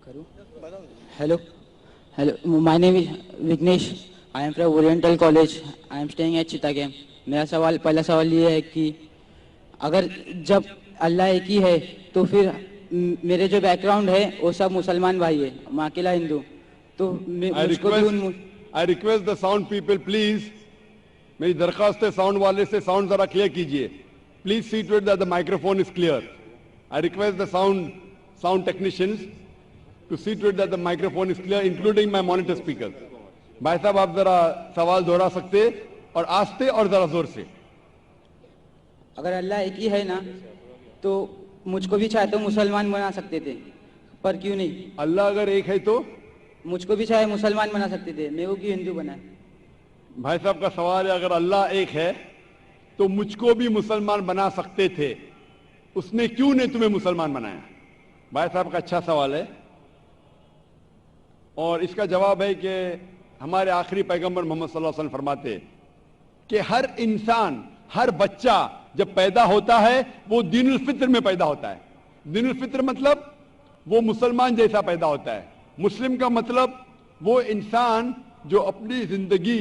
Hello. Hello. My name is Vignesh. I am from Oriental College. I am staying at Chittagam. मेरा पहला सवाल ये है कि अगर जब अल्लाह एक ही है तो फिर मेरे जो बैकग्राउंड है वो सब मुसलमान भाई है, मैं अकेला हिंदू, तो मुझको भी I request the sound people please, मेरी दरखास्त है साउंड वाले से साउंड जरा क्लियर कीजिए. Please see to it that the microphone is clear. I request the sound technicians to see to it that the microphone is clear, including my monitor speakers. भाई साहब आप जरा सवाल दोहरा सकते और आस्ते और जरा जोर से. अगर अल्लाह एक ही है ना तो मुझको भी चाहे तो मुसलमान बना सकते थे, पर क्यों नहीं? अल्लाह अगर एक है तो मुझको भी चाहे मुसलमान बना सकते थे, मैं वो क्यों हिंदू बना? भाई साहब का सवाल है अगर अल्लाह एक है तो मुझको भी मुसलमान बना सकते थे, उसने क्यों नहीं तुम्हें मुसलमान बनाया? भाई साहब का अच्छा सवाल है और इसका जवाब है कि हमारे आखिरी पैगंबर मोहम्मद सल्लल्लाहु अलैहि वसल्लम फरमाते कि हर इंसान, हर बच्चा जब पैदा होता है वो दीनुल फित्र में पैदा होता है. दीनुल फित्र मतलब वो मुसलमान जैसा पैदा होता है. मुस्लिम का मतलब वो इंसान जो अपनी जिंदगी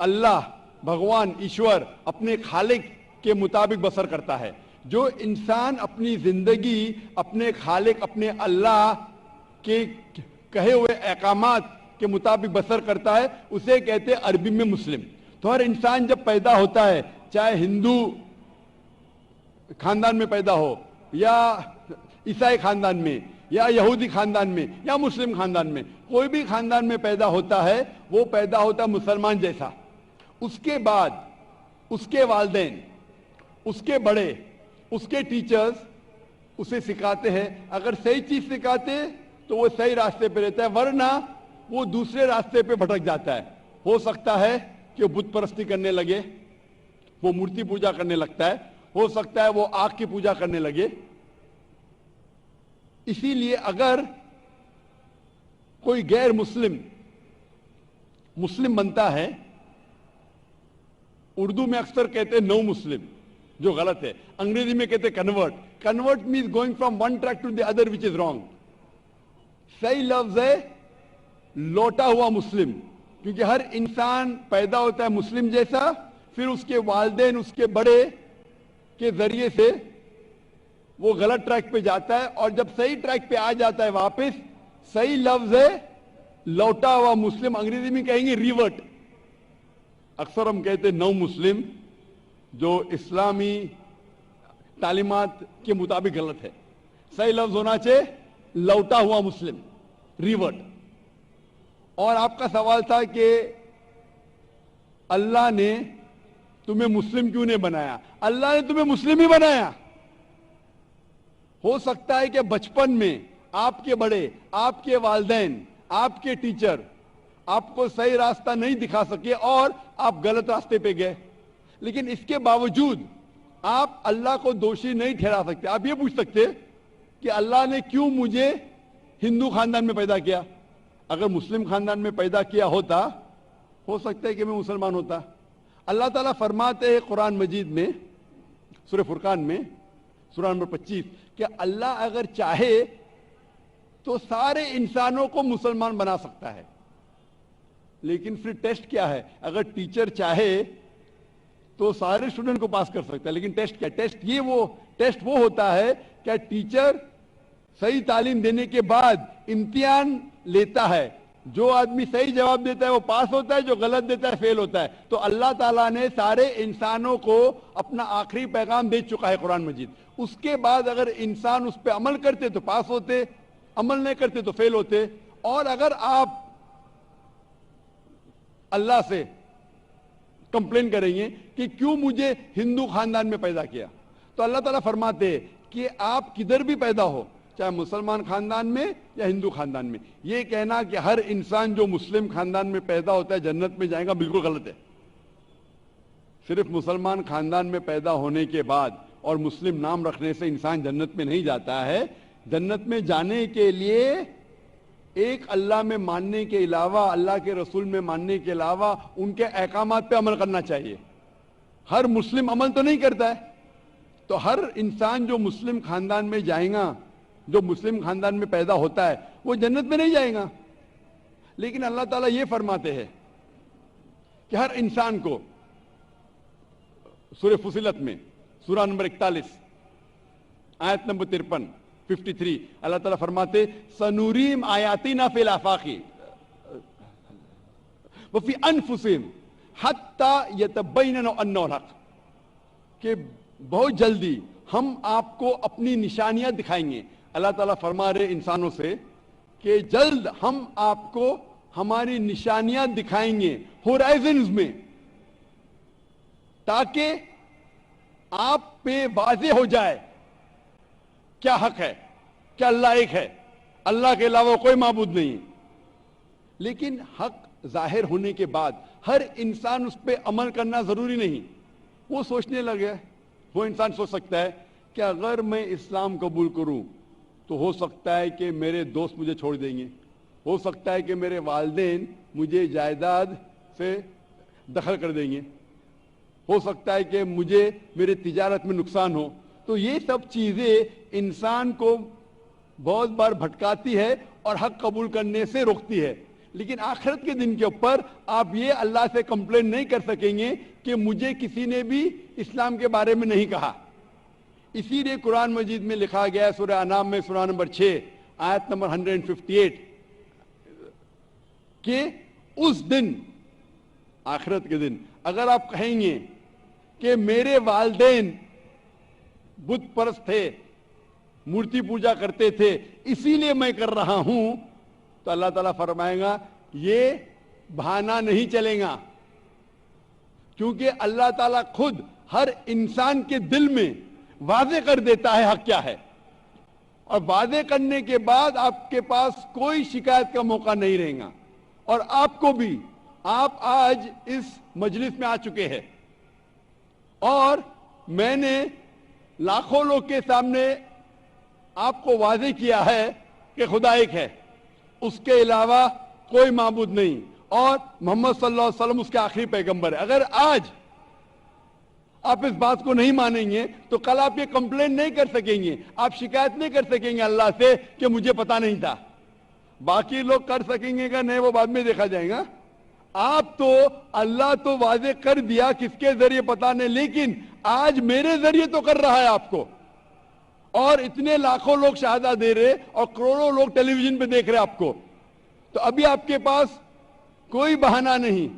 अल्लाह, भगवान, ईश्वर, अपने खालिक के मुताबिक बसर करता है. जो इंसान अपनी जिंदगी अपने खालिक, अपने अल्लाह के कहे हुए अहकामात के मुताबिक बसर करता है उसे कहते हैं अरबी में मुस्लिम. तो हर इंसान जब पैदा होता है, चाहे हिंदू खानदान में पैदा हो या ईसाई खानदान में या यहूदी खानदान में या मुस्लिम खानदान में, कोई भी खानदान में पैदा होता है वो पैदा होता है मुसलमान जैसा. उसके बाद उसके वालिदैन, उसके बड़े, उसके टीचर्स उसे सिखाते हैं. अगर सही चीज सिखाते तो वो सही रास्ते पे रहता है, वरना वो दूसरे रास्ते पे भटक जाता है. हो सकता है कि वो बुत परस्ती करने लगे, वो मूर्ति पूजा करने लगता है, हो सकता है वो आग की पूजा करने लगे. इसीलिए अगर कोई गैर मुस्लिम मुस्लिम बनता है, उर्दू में अक्सर कहते हैं नो मुस्लिम, जो गलत है. अंग्रेजी में कहते हैं convert. Convert means going from one track to the other which is wrong. सही लफ्ज है लौटा हुआ मुस्लिम, क्योंकि हर इंसान पैदा होता है मुस्लिम जैसा, फिर उसके वालिदैन, उसके बड़े के जरिए से वो गलत ट्रैक पे जाता है और जब सही ट्रैक पे आ जाता है वापस, सही लफ्ज है लौटा हुआ मुस्लिम. अंग्रेजी में कहेंगे रिवर्ट. अक्सर हम कहते हैं नौ मुस्लिम, जो इस्लामी तालीमात के मुताबिक गलत है. सही लफ्ज होना चाहिए लौटा हुआ मुस्लिम, रिवर्ट. और आपका सवाल था कि अल्लाह ने तुम्हें मुस्लिम क्यों नहीं बनाया? अल्लाह ने तुम्हें मुस्लिम ही बनाया. हो सकता है कि बचपन में आपके बड़े, आपके वालिदैन, आपके टीचर आपको सही रास्ता नहीं दिखा सके और आप गलत रास्ते पे गए, लेकिन इसके बावजूद आप अल्लाह को दोषी नहीं ठहरा सकते. आप ये पूछ सकते कि अल्लाह ने क्यों मुझे हिंदू खानदान में पैदा किया? अगर मुस्लिम खानदान में पैदा किया होता, हो सकता है कि मैं मुसलमान होता. अल्लाह ताला फरमाते हैं कुरान मजीद में, सूरह फुरकान में, सूरह नंबर 25, कि अल्लाह अगर चाहे तो सारे इंसानों को मुसलमान बना सकता है. लेकिन फिर टेस्ट क्या है? अगर टीचर चाहे तो सारे स्टूडेंट को पास कर सकता है, लेकिन टेस्ट क्या? टेस्ट वो होता है क्या टीचर सही तालीम देने के बाद इम्तिहान लेता है. जो आदमी सही जवाब देता है वो पास होता है, जो गलत देता है फेल होता है. तो अल्लाह ताला ने सारे इंसानों को अपना आखिरी पैगाम दे चुका है कुरान मजीद. उसके बाद अगर इंसान उस पर अमल करते तो पास होते, अमल नहीं करते तो फेल होते. और अगर आप अल्लाह से कंप्लेन करेंगे कि क्यों मुझे हिंदू खानदान में पैदा किया, तो अल्लाह ताला फरमाते हैं कि आप किधर भी पैदा हो, चाहे मुसलमान खानदान में या हिंदू खानदान में, ये कहना कि हर इंसान जो मुस्लिम खानदान में पैदा होता है जन्नत में जाएगा, बिल्कुल गलत है. सिर्फ मुसलमान खानदान में पैदा होने के बाद और मुस्लिम नाम रखने से इंसान जन्नत में नहीं जाता है. जन्नत में जाने के लिए एक अल्लाह में मानने के अलावा, अल्लाह के रसूल में मानने के अलावा उनके अहकामात पे अमल करना चाहिए. हर मुस्लिम अमल तो नहीं करता है, तो हर इंसान जो मुस्लिम खानदान में जाएगा جو مسلم خاندان میں پیدا ہوتا ہے وہ جنت میں نہیں جائے گا. لیکن اللہ تعالیٰ یہ فرماتے ہیں کہ ہر انسان کو سورہ فصلت میں سورہ نمبر 41 آیت نمبر 53 اللہ تعالیٰ فرماتے سنوریم آیاتنا فی الآفاق وفی انفسہم حتی یتبین انہ الحق، کہ بہت جلدی ہم آپ کو اپنی نشانیاں دکھائیں گے. اللہ تعالیٰ فرما رہے انسانوں سے کہ جلد ہم آپ کو ہماری نشانیاں دکھائیں گے ہورائزنز میں، تاکہ آپ پہ واضح ہو جائے کیا حق ہے، کیا اللہ ایک ہے، اللہ کے علاوہ کوئی معبود نہیں. لیکن حق ظاہر ہونے کے بعد ہر انسان اس پہ عمل کرنا ضروری نہیں. وہ سوچنے لگے، وہ انسان سوچ سکتا ہے کہ اگر میں اسلام قبول کروں تو ہو سکتا ہے کہ میرے دوست مجھے چھوڑ دیں گے، ہو سکتا ہے کہ میرے والدین مجھے جائیداد سے دخل کر دیں گے، ہو سکتا ہے کہ مجھے میرے تجارت میں نقصان ہو. تو یہ سب چیزیں انسان کو بہت بار بھٹکاتی ہے اور حق قبول کرنے سے روکتی ہے. لیکن آخرت کے دن کے اوپر آپ یہ اللہ سے کمپلین نہیں کر سکیں گے کہ مجھے کسی نے بھی اسلام کے بارے میں نہیں کہا. اسی لیے قرآن مجید میں لکھا گیا ہے سورہ انعام میں سورہ نمبر 6 آیت نمبر 158 کہ اس دن، آخرت کے دن، اگر آپ کہیں گے کہ میرے والدین بت پرست تھے، مورتی پوجا کرتے تھے، اسی لیے میں کر رہا ہوں، تو اللہ تعالیٰ فرمائے گا یہ بہانہ نہیں چلے گا، کیونکہ اللہ تعالیٰ خود ہر انسان کے دل میں واضح کر دیتا ہے حق کیا ہے، اور واضح کرنے کے بعد آپ کے پاس کوئی شکایت کا موقع نہیں رہے گا. اور آپ کو بھی، آپ آج اس مجلس میں آ چکے ہیں اور میں نے لاکھوں لوگ کے سامنے آپ کو واضح کیا ہے کہ خدا ایک ہے، اس کے علاوہ کوئی معبود نہیں، اور محمد صلی اللہ علیہ وسلم اس کے آخری پیغمبر ہے. اگر آج آپ اس بات کو نہیں مانیں گے تو کل آپ یہ کمپلین نہیں کر سکیں گے، آپ شکایت نہیں کر سکیں گے اللہ سے کہ مجھے پتا نہیں تھا. باقی لوگ کر سکیں گے کہ نہیں، وہ بعد میں دیکھا جائے گا. آپ تو اللہ تو واضح کر دیا کس کے ذریعے پتا نہیں، لیکن آج میرے ذریعے تو کر رہا ہے آپ کو، اور اتنے لاکھوں لوگ شہادہ دے رہے اور کروڑوں لوگ ٹیلی ویژن پہ دیکھ رہے آپ کو. تو ابھی آپ کے پاس کوئی بہانہ نہیں،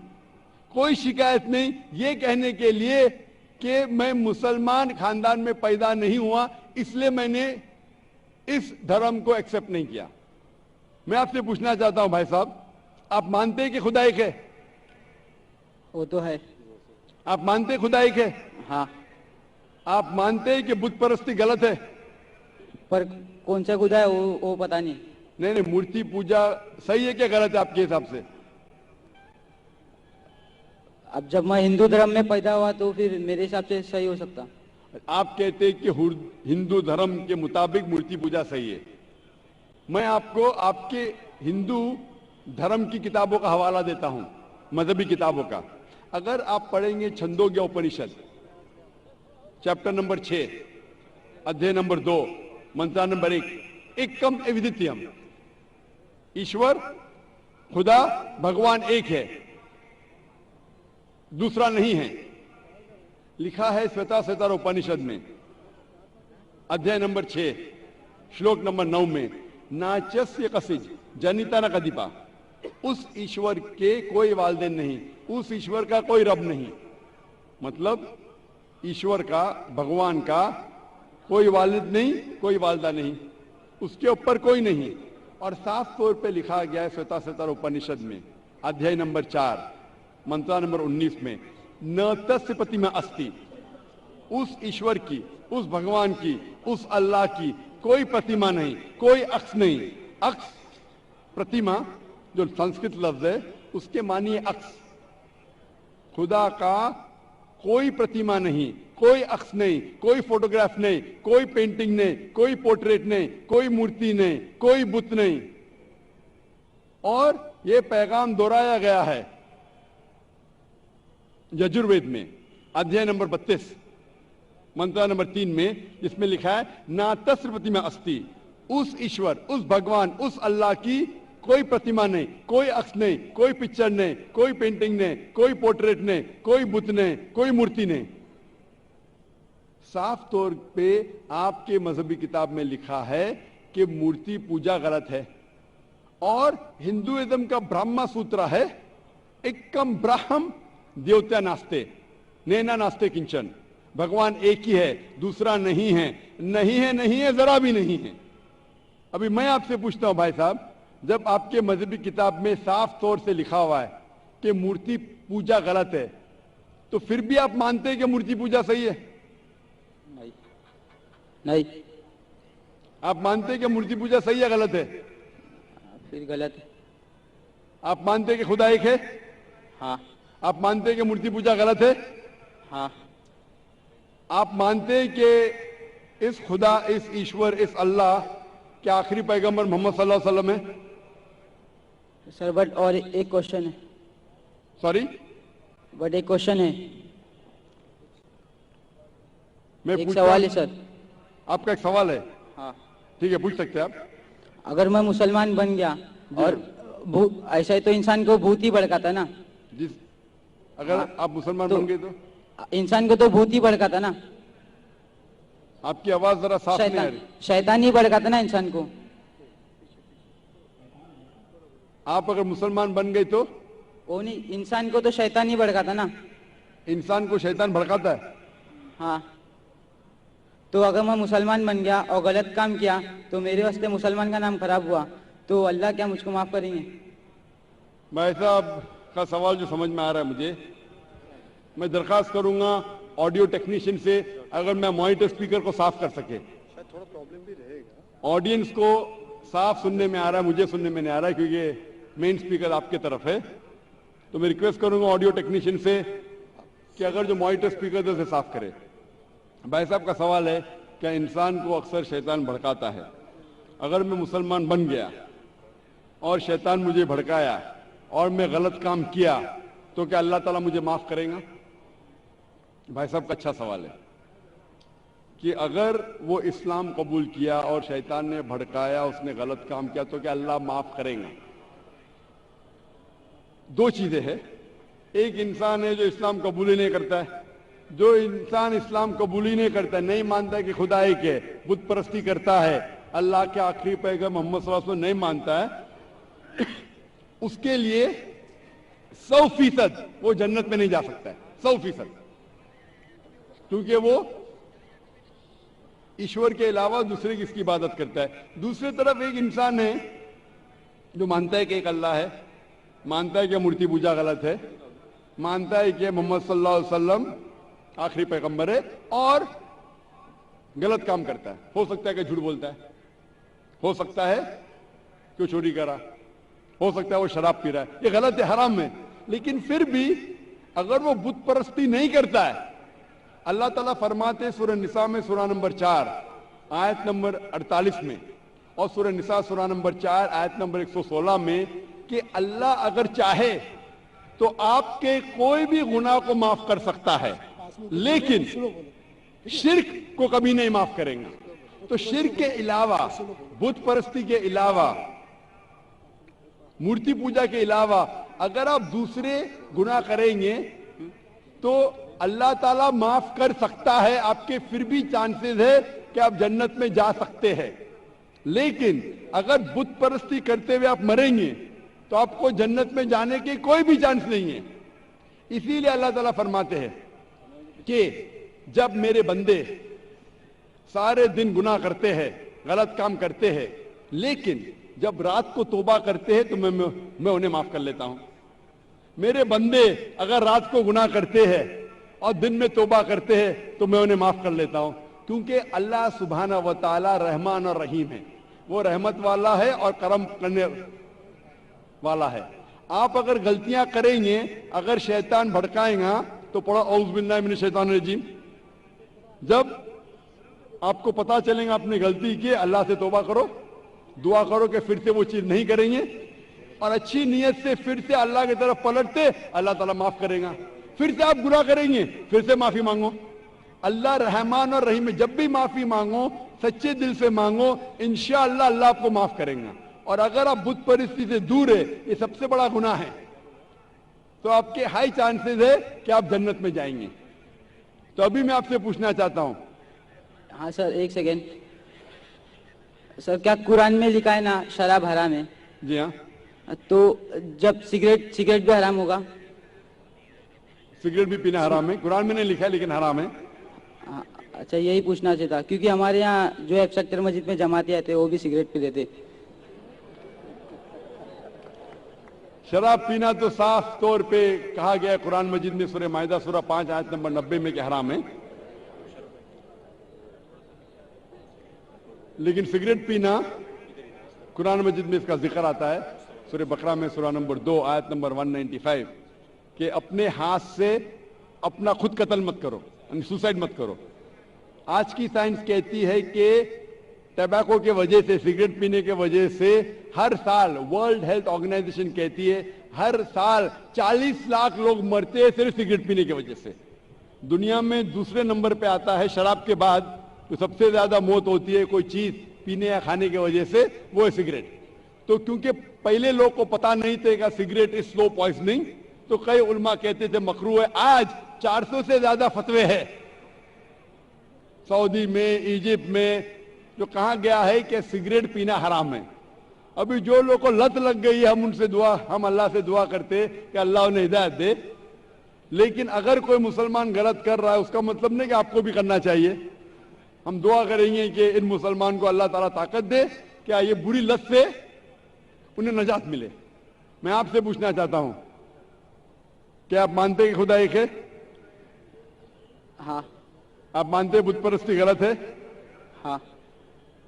کوئی شکایت نہیں یہ کہنے کے لیے کہ میں مسلمان خاندان میں پیدا نہیں ہوا، اس لیے میں نے اس دھرم کو ایکسپٹ نہیں کیا. میں آپ سے پوچھنا چاہتا ہوں بھائی صاحب، آپ مانتے ہیں کہ خدا ایک ہے؟ وہ تو ہے. آپ مانتے ہیں خدا ایک ہے؟ ہاں. آپ مانتے ہیں کہ بت پرستی غلط ہے؟ پر کون سا خدا ہے وہ پتا نہیں. نہیں، مورتی پوجا صحیح ہے کہ غلط ہے آپ کے حساب سے؟ اب جب میں ہندو دھرم میں پیدا ہوا تو پھر میرے حساب سے صحیح ہو سکتا. آپ کہتے ہیں کہ ہندو دھرم کے مطابق مورتی پوجا صحیح ہے. میں آپ کو آپ کے ہندو دھرم کی کتابوں کا حوالہ دیتا ہوں، مذہبی کتابوں کا. اگر آپ پڑھیں گے چھندوگیہ اپنشد چیپٹر نمبر 6 ادھیے نمبر 2 منترا نمبر 1، ایکم ایودتیم، ایشور خدا بھگوان ایک ہے، دوسرا نہیں ہے. لکھا ہے سویتا سوتر اپنشد میں ادھیے نمبر 6 شلوک نمبر 9 میں، ناچسیہ کسج جنیتا نہ کدیپا، اس ایشور کے کوئی والدین نہیں، اس ایشور کا کوئی رب نہیں. مطلب ایشور کا، بھگوان کا کوئی والد نہیں، کوئی والدہ نہیں، اس کے اوپر کوئی نہیں. اور صاف طور پہ لکھا گیا ہے سویتا سوتر اپنشد میں ادھیے نمبر 4 منترا نمبر 19 میں، نہ تسیہ پرتیما استی، اس ایشور کی، اس بھگوان کی، اس اللہ کی کوئی پرتیما نہیں، کوئی عکس نہیں. عکس، پرتیما جو سنسکرت لفظ ہے اس کے معنی ہے عکس. خدا کا کوئی پرتیما نہیں، کوئی عکس نہیں، کوئی فوٹوگراف نہیں، کوئی پینٹنگ نہیں، کوئی پورٹریٹ نہیں، کوئی مورتی نہیں، کوئی بت نہیں. اور یہ پیغام دہرایا گیا ہے یجروید میں ادھیے نمبر 32 منترا نمبر 3 میں، جس میں لکھا ہے نا تسیہ پرتیما استی، उस ईश्वर, उस भगवान, उस अल्लाह की कोई प्रतिमा नहीं, कोई अक्स नहीं, कोई पिक्चर नहीं, कोई पेंटिंग नहीं, कोई पोर्ट्रेट नहीं, कोई बुत नहीं, कोई मूर्ति नहीं। साफ तौर पे आपके मजहबी किताब में लिखा है कि मूर्ति पूजा गलत है, और हिंदुइज्म का ब्रह्मा सूत्र है, एकम ब्रह्म देवता नास्ते नैना नास्ते किंचन, भगवान एक ही है, दूसरा नहीं है, नहीं है, नहीं है, जरा भी नहीं है। अभी मैं आपसे पूछता हूं भाई साहब, जब आपके मजहबी किताब में साफ तौर से लिखा हुआ है कि मूर्ति पूजा गलत है, तो फिर भी आप मानते हैं कि मूर्ति पूजा सही है? नहीं, नहीं। आप मानते हैं कि मूर्ति पूजा सही है, गलत है? फिर गलत है। आप मानते हैं कि खुदा एक है? हाँ। आप मानते हैं कि मूर्ति पूजा गलत है? हाँ। आप मानते हैं कि इस खुदा, इस ईश्वर, इस अल्लाह के आखिरी पैगंबर मोहम्मद सल्लल्लाहु अलैहि वसल्लम है? सर बट और एक क्वेश्चन है। सॉरी, बट एक क्वेश्चन है, मैं एक पूछ सवाल है सर। आपका एक सवाल है? हाँ। ठीक है, पूछ सकते हैं आप। अगर मैं मुसलमान बन गया और ऐसा ही तो इंसान को भूत ही भड़काता ना। जिस अगर हाँ, आप मुसलमान तो बन गए तो इंसान को तो भूत ही भड़काता ना। आपकी आवाज जरा साफ नहीं आ रही। शैतान ही भड़काता ना इंसान को। आप अगर मुसलमान बन गए तो वो नहीं, इंसान को तो शैतान ही भड़काता ना। इंसान को शैतान भड़काता है? हाँ। तो अगर मैं मुसलमान बन गया और गलत काम किया तो मेरे वास्ते मुसलमान का नाम खराब हुआ, तो अल्लाह क्या मुझको माफ करेंगे? भाई साहब का सवाल जो समझ में आ रहा है मुझे, मैं दरखास्त करूंगा ऑडियो टेक्नीशियन से, अगर मैं मॉनिटर स्पीकर को साफ कर सके। थोड़ा प्रॉब्लम भी रहेगा, ऑडियंस को साफ सुनने में आ रहा है, मुझे सुनने में नहीं आ रहा है क्योंकि मेन स्पीकर आपके तरफ है। तो मैं रिक्वेस्ट करूंगा ऑडियो टेक्नीशियन से कि अगर जो मॉनिटर स्पीकर उसे साफ करे। भाई साहब का सवाल है, क्या इंसान को अक्सर शैतान भड़काता है? अगर मैं मुसलमान बन गया और शैतान मुझे भड़काया और मैं गलत काम किया, तो क्या अल्लाह ताला मुझे माफ करेगा? भाई साहब का अच्छा सवाल है कि अगर वो इस्लाम कबूल किया और शैतान ने भड़काया, उसने गलत काम किया, तो क्या अल्लाह माफ करेगा? दो चीजें हैं। एक इंसान है जो इस्लाम कबूल ही नहीं करता है। जो इंसान इस्लाम कबूल ही नहीं करता है, नहीं मानता है कि खुदा एक है, बुत परस्ती करता है, अल्लाह के आखिरी पैगंबर मोहम्मद सल्लल्लाहु अलैहि वसल्लम नहीं मानता है, उसके लिए 100% वो जन्नत में नहीं जा सकता है। 100%, क्योंकि वो ईश्वर के अलावा दूसरे किसकी इबादत करता है। दूसरी तरफ एक इंसान है जो मानता है कि एक अल्लाह है, मानता है कि मूर्ति पूजा गलत है, मानता है कि मोहम्मद सल्लल्लाहु अलैहि वसल्लम आखिरी पैगंबर है, और गलत काम करता है। हो सकता है कि झूठ बोलता है, हो सकता है कि वो चोरी करा, हो सकता है वो शराब पी रहा है, ये गलत है, हराम है। लेकिन फिर भी अगर वो बुत परस्ती नहीं करता है, अल्लाह ताला फरमाते सूरह निसा में सूरह नंबर 4 आयत नंबर 48 में, और सूरह निसा सूरह नंबर 4 आयत नंबर 116 में कि अल्लाह अगर चाहे तो आपके कोई भी गुनाह को माफ कर सकता है, लेकिन शिर्क को कभी नहीं माफ करेंगे। तो शिर्क के अलावा, बुत परस्ती के अलावा, मूर्ति पूजा के अलावा अगर आप दूसरे गुनाह करेंगे तो अल्लाह ताला माफ कर सकता है। आपके फिर भी चांसेस है कि आप जन्नत में जा सकते हैं। लेकिन अगर बुत परस्ती करते हुए आप मरेंगे तो आपको जन्नत में जाने के कोई भी चांस नहीं है। इसीलिए अल्लाह ताला फरमाते हैं कि जब मेरे बंदे सारे दिन गुनाह करते हैं, गलत काम करते हैं, लेकिन जब रात को तौबा करते हैं तो मैं उन्हें माफ कर लेता हूं। मेरे बंदे अगर रात को गुनाह करते हैं और दिन में तौबा करते हैं तो मैं उन्हें माफ कर लेता हूं, क्योंकि अल्लाह सुब्हाना व तआला रहमान और रहीम है। वो रहमत वाला है और करम करने वाला है। आप अगर गलतियां करेंगे, अगर शैतान भड़काएगा तो पढ़ो औज़ बिल्लाहि मिनश शैतानिर रजीम। जब आपको पता चलेगा आपने गलती की, अल्लाह से तौबा करो, दुआ करो कि फिर से वो चीज नहीं करेंगे, और अच्छी नीयत से फिर से अल्लाह की तरफ पलटते, अल्लाह ताला माफ करेगा। फिर से आप गुनाह करेंगे, फिर से माफी मांगो। अल्लाह रहमान और रहीम है, जब भी माफी मांगो سچے دل سے مانگو, انشاءاللہ اللہ آپ کو معاف کریں گا. اور اگر آپ بت پرستی سے دور ہے, یہ سب سے بڑا گناہ ہے, تو آپ کے ہائی چانسز ہے کہ آپ جنت میں جائیں گے. تو ابھی میں آپ سے پوچھنا چاہتا ہوں. ہاں سر, ایک سیکنڈ سر, کیا قرآن میں لکھا ہے نا شراب حرام ہے؟ جی ہاں, تو جب سگریٹ بھی حرام ہوگا؟ سگریٹ بھی پینا حرام ہے, قرآن میں نہیں لکھا ہے لیکن حرام ہے. اچھا, یہی پوچھنا چاہتا, کیونکہ ہمارے یہاں جو ہے سیکٹر مسجد میں جماعتی آتے وہ بھی سگریٹ پی لیتے. شراب پینا تو صاف طور پہ کہا گیا ہے قرآن مجید میں سورہ مائدہ سورہ 5 آیت نمبر 90 میں کہ حرام ہے. لیکن سگریٹ پینا قرآن مجید میں اس کا ذکر آتا ہے سورہ بقرہ میں سورہ نمبر 2 آیت نمبر 195 کہ اپنے ہاتھ سے اپنا خود قتل مت کرو, یعنی سوسائڈ مت کرو. آج کی سائنس کہتی ہے کہ ٹبیکو کے وجہ سے, سگریٹ پینے کے وجہ سے ہر سال ورلڈ ہیلتھ آرگنائزیشن کہتی ہے ہر سال 40 لاکھ لوگ مرتے ہیں صرف سگریٹ پینے کی وجہ سے. دنیا میں دوسرے نمبر پہ آتا ہے شراب کے بعد, جو سب سے زیادہ موت ہوتی ہے کوئی چیز پینے یا کھانے کی وجہ سے, وہ ہے سگریٹ. تو کیونکہ پہلے لوگ کو پتا نہیں تھے کہ سگریٹ از سلو پوائزننگ, تو کئی علماء کہتے تھے مکروہ ہے. آج 400 سے زیادہ فتوے ہیں سعودی میں, ایجپٹ میں, جو کہا گیا ہے کہ سگریٹ پینا حرام ہے. ابھی جو لوگ کو لت لگ گئی ہے, ہم اللہ سے دعا کرتے کہ اللہ انہیں ہدایت دے. لیکن اگر کوئی مسلمان غلط کر رہا ہے اس کا مطلب نہیں کہ آپ کو بھی کرنا چاہیے. ہم دعا کریں گے کہ ان مسلمان کو اللہ تعالیٰ طاقت دے کہ یہ بری لت سے انہیں نجات ملے. میں آپ سے پوچھنا چاہتا ہوں, کیا آپ مانتے کہ خدا ایک ہے؟ ہاں. آپ مانتے بت پرستی غلط ہے؟ ہاں.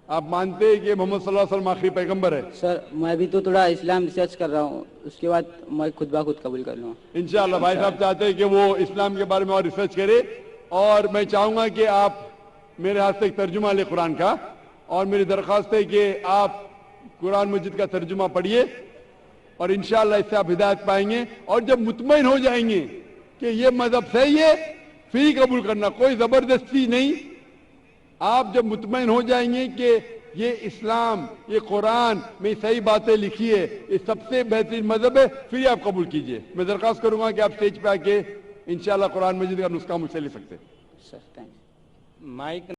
آپ مانتے کہ محمد صلی اللہ علیہ وسلم آخری پیغمبر ہے؟ سر, میں بھی تو تھوڑا اسلام ریسرچ کر رہا ہوں, اس کے بعد میں خود بخود قبول کر لوں گا انشاءاللہ. بھائی صاحب چاہتے ہیں کہ وہ اسلام کے بارے میں اور ریسرچ کرے, اور میں چاہوں گا کہ آپ میرے ہاتھ سے ایک ترجمہ لیں قرآن کا, اور میری درخواست ہے کہ آپ قرآن مجید کا ترجمہ پڑھیے, اور انشاءاللہ اس سے آپ ہدایت پائیں گے. اور جب مطمئن ہو جائیں گے کہ یہ مذہب صحیح ہے, پھر ہی قبول کرنا, کوئی زبردستی نہیں. آپ جب مطمئن ہو جائیں گے کہ یہ اسلام, یہ قرآن میں صحیح باتیں لکھی ہے, یہ سب سے بہترین مذہب ہے, پھر ہی آپ قبول کیجئے. میں درخواست کروں گا کہ آپ اسٹیج پہ آ کے انشاءاللہ قرآن مجید کا نسخہ مجھ سے لے سکتے. سر, تھینک یو. مائک